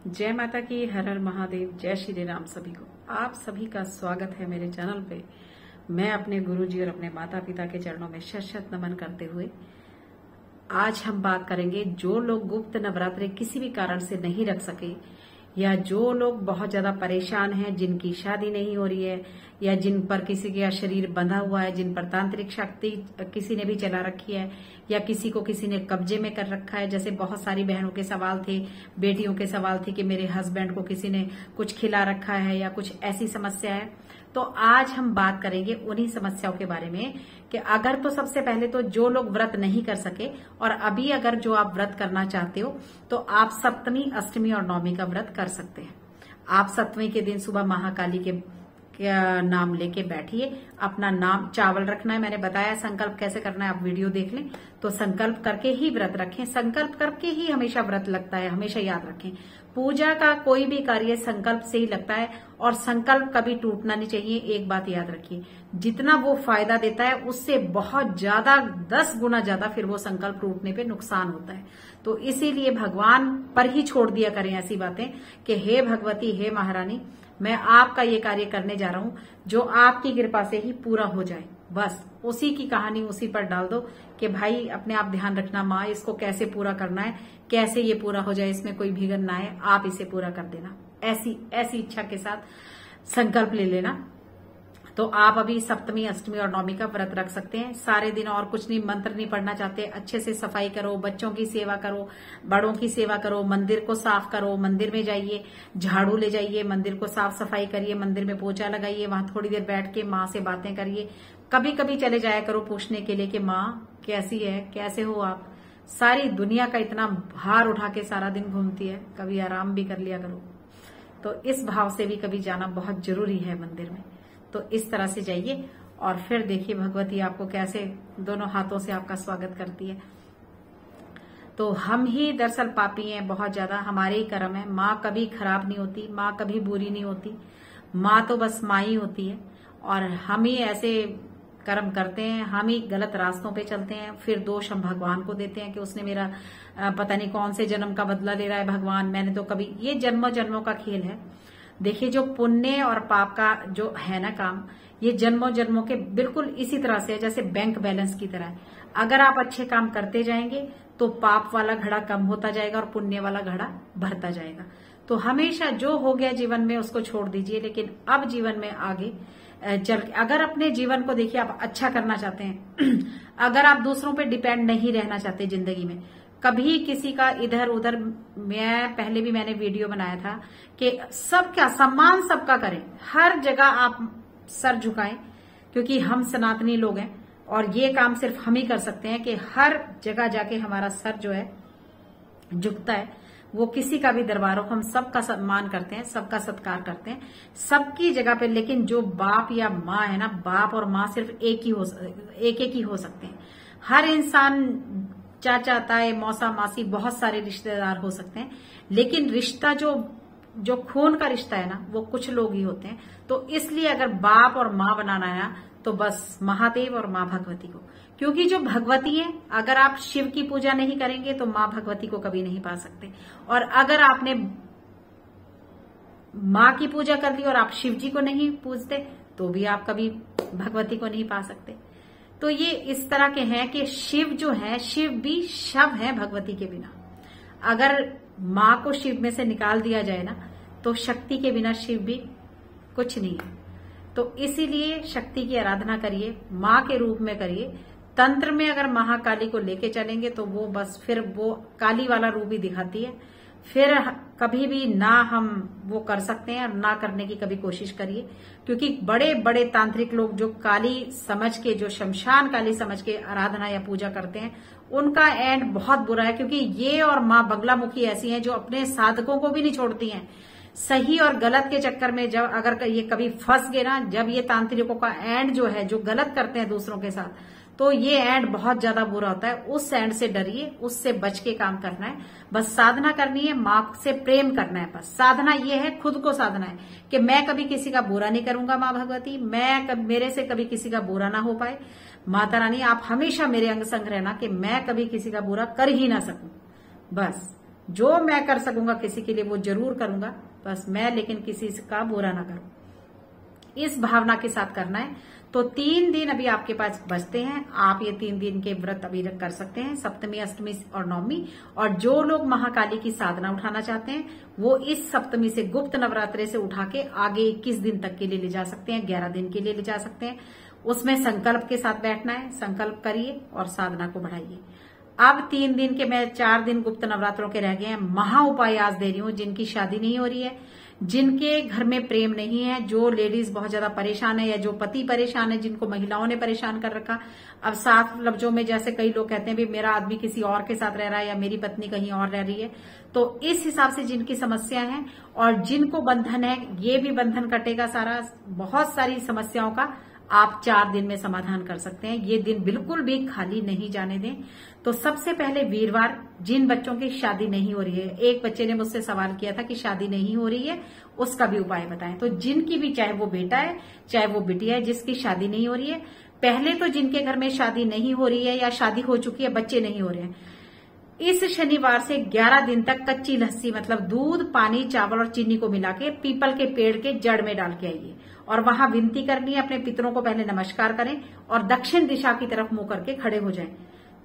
जय माता की, हर हर महादेव, जय श्री राम। सभी को आप सभी का स्वागत है मेरे चैनल पे। मैं अपने गुरुजी और अपने माता पिता के चरणों में शत शत नमन करते हुए आज हम बात करेंगे जो लोग गुप्त नवरात्रि किसी भी कारण से नहीं रख सके, या जो लोग बहुत ज्यादा परेशान हैं, जिनकी शादी नहीं हो रही है, या जिन पर किसी का शरीर बंधा हुआ है, जिन पर तांत्रिक शक्ति किसी ने भी चला रखी है, या किसी को किसी ने कब्जे में कर रखा है। जैसे बहुत सारी बहनों के सवाल थे, बेटियों के सवाल थे कि मेरे हस्बैंड को किसी ने कुछ खिला रखा है या कुछ ऐसी समस्या है। तो आज हम बात करेंगे उन्हीं समस्याओं के बारे में कि अगर तो सबसे पहले तो जो लोग व्रत नहीं कर सके, और अभी अगर जो आप व्रत करना चाहते हो तो आप सप्तमी, अष्टमी और नवमी का व्रत कर सकते हैं। आप सप्तमी के दिन सुबह महाकाली के नाम लेके बैठिए। अपना नाम चावल रखना है, मैंने बताया संकल्प कैसे करना है, आप वीडियो देख लें। तो संकल्प करके ही व्रत रखें, संकल्प करके ही हमेशा व्रत लगता है, हमेशा याद रखें। पूजा का कोई भी कार्य संकल्प से ही लगता है, और संकल्प कभी टूटना नहीं चाहिए। एक बात याद रखिए, जितना वो फायदा देता है उससे बहुत ज्यादा, 10 गुना ज्यादा फिर वो संकल्प टूटने पे नुकसान होता है। तो इसीलिए भगवान पर ही छोड़ दिया करें ऐसी बातें कि हे भगवती, हे महारानी, मैं आपका ये कार्य करने जा रहा हूं जो आपकी कृपा से ही पूरा हो जाए। बस उसी की कहानी उसी पर डाल दो कि भाई अपने आप ध्यान रखना, माँ इसको कैसे पूरा करना है, कैसे ये पूरा हो जाए, इसमें कोई विघ्न ना आए, आप इसे पूरा कर देना। ऐसी इच्छा के साथ संकल्प ले लेना। तो आप अभी सप्तमी, अष्टमी और नवमी का व्रत रख सकते हैं सारे दिन। और कुछ नहीं, मंत्र नहीं पढ़ना चाहते, अच्छे से सफाई करो, बच्चों की सेवा करो, बड़ों की सेवा करो, मंदिर को साफ करो, मंदिर में जाइए, झाड़ू ले जाइए, मंदिर को साफ सफाई करिए, मंदिर में पोछा लगाइए, वहां थोड़ी देर बैठ के माँ से बातें करिए। कभी कभी चले जाया करो पूछने के लिए कि माँ कैसी है, कैसे हो आप। सारी दुनिया का इतना भार उठा के सारा दिन घूमती है, कभी आराम भी कर लिया करो। तो इस भाव से भी कभी जाना बहुत जरूरी है मंदिर में। तो इस तरह से जाइए और फिर देखिए भगवती आपको कैसे दोनों हाथों से आपका स्वागत करती है। तो हम ही दरअसल पापी हैं बहुत ज्यादा, हमारे ही कर्म है। माँ कभी खराब नहीं होती, माँ कभी बुरी नहीं होती, माँ तो बस माँ ही होती है। और हम ही ऐसे कर्म करते हैं, हम ही गलत रास्तों पे चलते हैं, फिर दोष हम भगवान को देते हैं कि उसने मेरा पता नहीं कौन से जन्म का बदला ले रहा है भगवान। मैंने तो कभी, ये जन्मों जन्मों का खेल है। देखिए जो पुण्य और पाप का जो है ना काम, ये जन्मों जन्मों के बिल्कुल इसी तरह से है जैसे बैंक बैलेंस की तरह है। अगर आप अच्छे काम करते जाएंगे तो पाप वाला घड़ा कम होता जाएगा और पुण्य वाला घड़ा भरता जाएगा। तो हमेशा जो हो गया जीवन में उसको छोड़ दीजिए, लेकिन अब जीवन में आगे चल, अगर अपने जीवन को देखिए आप अच्छा करना चाहते हैं, अगर आप दूसरों पे डिपेंड नहीं रहना चाहते जिंदगी में, कभी किसी का इधर उधर, मैं पहले भी मैंने वीडियो बनाया था कि सबका सम्मान सबका करें, हर जगह आप सर झुकाएं, क्योंकि हम सनातनी लोग हैं और ये काम सिर्फ हम ही कर सकते हैं कि हर जगह जाके हमारा सर जो है झुकता है। वो किसी का भी दरबार हो, हम सबका सम्मान करते हैं, सबका सत्कार करते हैं, सबकी जगह पे। लेकिन जो बाप या माँ है ना, बाप और माँ सिर्फ एक ही हो सकते हैं। हर इंसान, चाचा ताए मौसा मासी, बहुत सारे रिश्तेदार हो सकते हैं, लेकिन रिश्ता जो खून का रिश्ता है ना, वो कुछ लोग ही होते हैं। तो इसलिए अगर बाप और माँ बनाना है ना, तो बस महादेव और माँ भगवती को, क्योंकि जो भगवती है, अगर आप शिव की पूजा नहीं करेंगे तो माँ भगवती को कभी नहीं पा सकते। और अगर आपने माँ की पूजा कर ली और आप शिव जी को नहीं पूजते तो भी आप कभी भगवती को नहीं पा सकते। तो ये इस तरह के हैं कि शिव जो है, शिव भी शव है भगवती के बिना। अगर माँ को शिव में से निकाल दिया जाए ना, तो शक्ति के बिना शिव भी कुछ नहीं है। तो इसीलिए शक्ति की आराधना करिए, माँ के रूप में करिए। तंत्र में अगर महाकाली को लेके चलेंगे तो वो बस फिर वो काली वाला रूप ही दिखाती है। फिर कभी भी ना हम वो कर सकते हैं और ना करने की कभी कोशिश करिए, क्योंकि बड़े बड़े तांत्रिक लोग जो काली समझ के, जो शमशान काली समझ के आराधना या पूजा करते हैं, उनका एंड बहुत बुरा है। क्योंकि ये और माँ बगलामुखी ऐसी हैं जो अपने साधकों को भी नहीं छोड़ती हैं। सही और गलत के चक्कर में जब अगर ये कभी फंस गए ना, जब ये तांत्रिकों का एंड जो है, जो गलत करते हैं दूसरों के साथ, तो ये एंड बहुत ज्यादा बुरा होता है। उस एंड से डरिए, उससे बच के काम करना है। बस साधना करनी है, माँ से प्रेम करना है। बस साधना ये है, खुद को साधना है कि मैं कभी किसी का बुरा नहीं करूंगा माँ भगवती, मेरे से कभी किसी का बुरा ना हो पाए। माता रानी आप हमेशा मेरे अंग संग रहना कि मैं कभी किसी का बुरा कर ही ना सकूं। बस जो मैं कर सकूंगा किसी के लिए वो जरूर करूंगा, बस मैं लेकिन किसी का बुरा ना करूं, इस भावना के साथ करना है। तो 3 दिन अभी आपके पास बचते हैं, आप ये 3 दिन के व्रत अभी कर सकते हैं, सप्तमी, अष्टमी और नवमी। और जो लोग महाकाली की साधना उठाना चाहते हैं वो इस सप्तमी से, गुप्त नवरात्रे से उठा के आगे 21 दिन तक के लिए ले जा सकते हैं, 11 दिन के लिए ले जा सकते हैं। उसमें संकल्प के साथ बैठना है, संकल्प करिए और साधना को बढ़ाइए। अब 3 दिन के, मैं 4 दिन गुप्त नवरात्रों के रह गए हैं, महा उपाय आज दे रही हूं। जिनकी शादी नहीं हो रही है, जिनके घर में प्रेम नहीं है, जो लेडीज बहुत ज्यादा परेशान है या जो पति परेशान है, जिनको महिलाओं ने परेशान कर रखा, अब साफ लफ्जों में जैसे कई लोग कहते हैं भी मेरा आदमी किसी और के साथ रह रहा है या मेरी पत्नी कहीं और रह रही है, तो इस हिसाब से जिनकी समस्या है और जिनको बंधन है, ये भी बंधन कटेगा सारा। बहुत सारी समस्याओं का आप 4 दिन में समाधान कर सकते हैं। ये दिन बिल्कुल भी खाली नहीं जाने दें। तो सबसे पहले वीरवार, जिन बच्चों की शादी नहीं हो रही है, एक बच्चे ने मुझसे सवाल किया था कि शादी नहीं हो रही है, उसका भी उपाय बताएं। तो जिनकी भी, चाहे वो बेटा है चाहे वो बिटिया है, जिसकी शादी नहीं हो रही है, पहले तो जिनके घर में शादी नहीं हो रही है या शादी हो चुकी है, बच्चे नहीं हो रहे हैं, इस शनिवार से 11 दिन तक कच्ची लस्सी, मतलब दूध, पानी, चावल और चीनी को मिला के पीपल के पेड़ के जड़ में डाल के आइए और वहां विनती करनी है। अपने पितरों को पहले नमस्कार करें और दक्षिण दिशा की तरफ मुंह करके खड़े हो जाएं।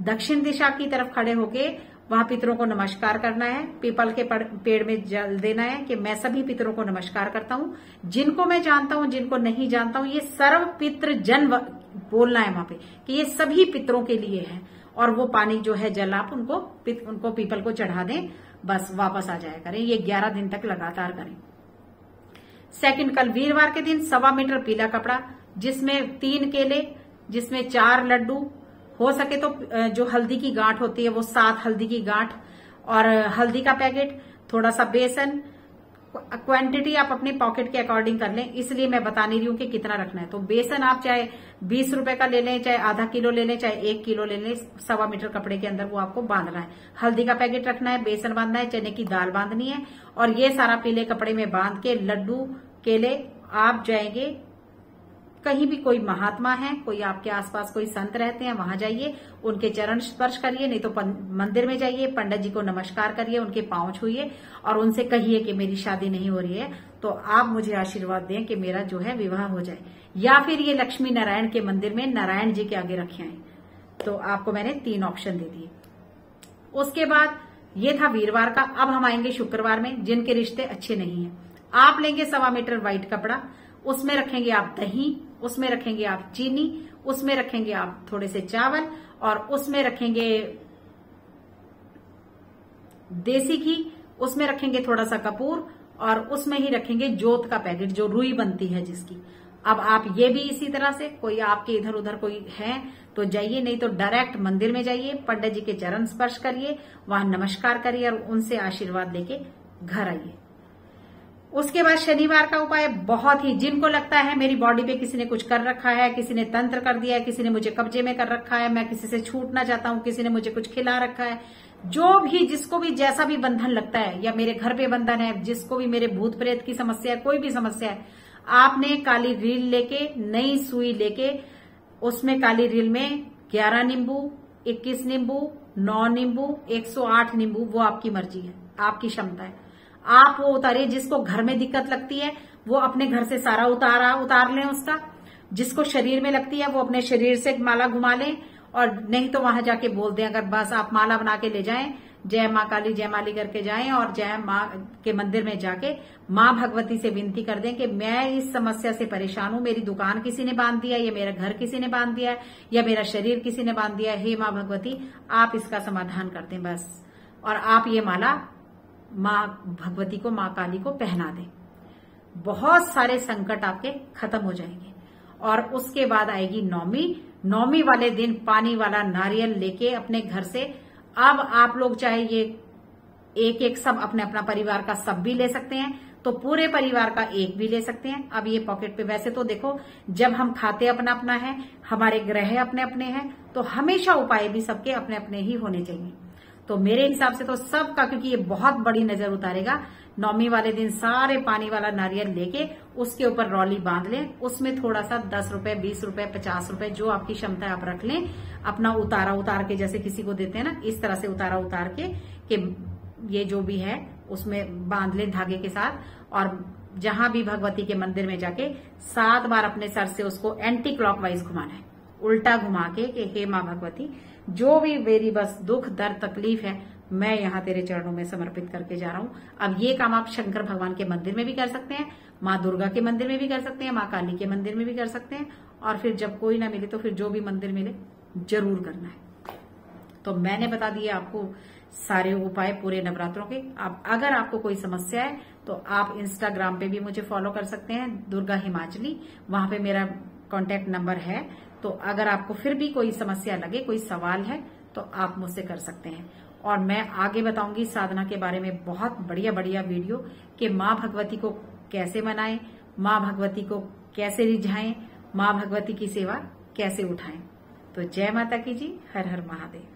दक्षिण दिशा की तरफ खड़े होके वहां पितरों को नमस्कार करना है, पीपल के पेड़ में जल देना है कि मैं सभी पितरों को नमस्कार करता हूं, जिनको मैं जानता हूं, जिनको नहीं जानता हूं, ये सर्व पितृ जन बोलना है वहां पे कि ये सभी पितरों के लिए है। और वो पानी जो है, जल, आप उनको पीपल को चढ़ा दें, बस वापस आ जाया करें। ये 11 दिन तक लगातार करें। सेकंड, कल वीरवार के दिन 1.25 मीटर पीला कपड़ा, जिसमें 3 केले, जिसमें 4 लड्डू, हो सके तो जो हल्दी की गांठ होती है वो 7 हल्दी की गांठ, और हल्दी का पैकेट, थोड़ा सा बेसन। क्वांटिटी आप अपने पॉकेट के अकॉर्डिंग कर लें, इसलिए मैं बता नहीं रही हूं कि कितना रखना है। तो बेसन आप चाहे 20 रुपए का ले लें, चाहे आधा किलो ले लें, चाहे 1 किलो ले लें, 1.25 मीटर कपड़े के अंदर वो आपको बांधना है। हल्दी का पैकेट रखना है, बेसन बांधना है, चने की दाल बांधनी है, और ये सारा पीले कपड़े में बांध के लड्डू, केले, आप जाएंगे कहीं भी, कोई महात्मा है, कोई आपके आसपास कोई संत रहते हैं, वहां जाइए, उनके चरण स्पर्श करिए, नहीं तो मंदिर में जाइए, पंडित जी को नमस्कार करिए, उनके पांव छूइए और उनसे कहिए कि मेरी शादी नहीं हो रही है, तो आप मुझे आशीर्वाद दें कि मेरा जो है विवाह हो जाए। या फिर ये लक्ष्मी नारायण के मंदिर में नारायण जी के आगे रखे आए। तो आपको मैंने 3 ऑप्शन दे दिए। उसके बाद ये था वीरवार का। अब हम आएंगे शुक्रवार में, जिनके रिश्ते अच्छे नहीं है। आप लेंगे 1.25 मीटर व्हाइट कपड़ा, उसमें रखेंगे आप दही, उसमें रखेंगे आप चीनी, उसमें रखेंगे आप थोड़े से चावल, और उसमें रखेंगे देसी घी, उसमें रखेंगे थोड़ा सा कपूर, और उसमें ही रखेंगे जोत का पैकेट, जो रुई बनती है जिसकी। अब आप ये भी इसी तरह से, कोई आपके इधर उधर कोई है तो जाइए, नहीं तो डायरेक्ट मंदिर में जाइए, पंडित जी के चरण स्पर्श करिए, वहां नमस्कार करिए और उनसे आशीर्वाद लेके घर आइए। उसके बाद शनिवार का उपाय बहुत ही, जिनको लगता है मेरी बॉडी पे किसी ने कुछ कर रखा है, किसी ने तंत्र कर दिया है, किसी ने मुझे कब्जे में कर रखा है, मैं किसी से छूटना चाहता हूं, किसी ने मुझे कुछ खिला रखा है, जो भी, जिसको भी जैसा भी बंधन लगता है, या मेरे घर पे बंधन है, जिसको भी मेरे भूत प्रेत की समस्या है, कोई भी समस्या है, आपने काली रील लेके, नई सुई लेके, उसमें काली रील में 11 नींबू, 21 नींबू, 9 नींबू, 108 नींबू, वो आपकी मर्जी है, आपकी क्षमता है, आप वो उतारिए। जिसको घर में दिक्कत लगती है वो अपने घर से सारा उतार लें उसका। जिसको शरीर में लगती है वो अपने शरीर से माला घुमा लें, और नहीं तो वहां जाके बोल दें, अगर बस आप माला बना के ले जाएं, जय माँ काली जय माली करके जाएं, और जय माँ के मंदिर में जाके माँ भगवती से विनती कर दें कि मैं इस समस्या से परेशान हूं, मेरी दुकान किसी ने बांध दिया, या मेरा घर किसी ने बांध दिया, या मेरा शरीर किसी ने बांध दिया, हे माँ भगवती आप इसका समाधान कर दें बस। और आप ये माला माँ भगवती को, माँ काली को पहना दें, बहुत सारे संकट आपके खत्म हो जाएंगे। और उसके बाद आएगी नौमी। नौमी वाले दिन पानी वाला नारियल लेके अपने घर से, अब आप लोग चाहे ये एक सब अपने अपना परिवार का सब भी ले सकते हैं, तो पूरे परिवार का एक भी ले सकते हैं। अब ये पॉकेट पे, वैसे तो देखो जब हम खाते अपना अपना है, हमारे ग्रह अपने अपने हैं, तो हमेशा उपाय भी सबके अपने अपने ही होने चाहिए। तो मेरे हिसाब से तो सबका, क्योंकि ये बहुत बड़ी नजर उतारेगा, नौमी वाले दिन सारे पानी वाला नारियल लेके उसके ऊपर रौली बांध लें, उसमें थोड़ा सा 10 रुपए, 20 रुपए, 50 रुपए, जो आपकी क्षमता है आप रख लें, अपना उतार के, जैसे किसी को देते हैं ना, इस तरह से उतार के कि ये जो भी है उसमें बांध ले धागे के साथ, और जहां भी भगवती के मंदिर में जाके 7 बार अपने सर से उसको एंटी क्लॉकवाइज घुमाना है, उल्टा घुमा के कि हे माँ भगवती, जो भी मेरी बस दुख दर्द तकलीफ है मैं यहाँ तेरे चरणों में समर्पित करके जा रहा हूँ। अब ये काम आप शंकर भगवान के मंदिर में भी कर सकते हैं, माँ दुर्गा के मंदिर में भी कर सकते हैं, माँ काली के मंदिर में भी कर सकते हैं, और फिर जब कोई ना मिले तो फिर जो भी मंदिर मिले जरूर करना है। तो मैंने बता दिया आपको सारे उपाय पूरे नवरात्रों के। अब अगर आपको कोई समस्या है तो आप इंस्टाग्राम पे भी मुझे फॉलो कर सकते हैं, दुर्गा हिमाचली, वहां पे मेरा कॉन्टेक्ट नंबर है। तो अगर आपको फिर भी कोई समस्या लगे, कोई सवाल है, तो आप मुझसे कर सकते हैं। और मैं आगे बताऊंगी साधना के बारे में बहुत बढ़िया बढ़िया वीडियो, कि माँ भगवती को कैसे मनाएं, माँ भगवती को कैसे रिझाएं, माँ भगवती की सेवा कैसे उठाएं। तो जय माता की जी, हर हर महादेव।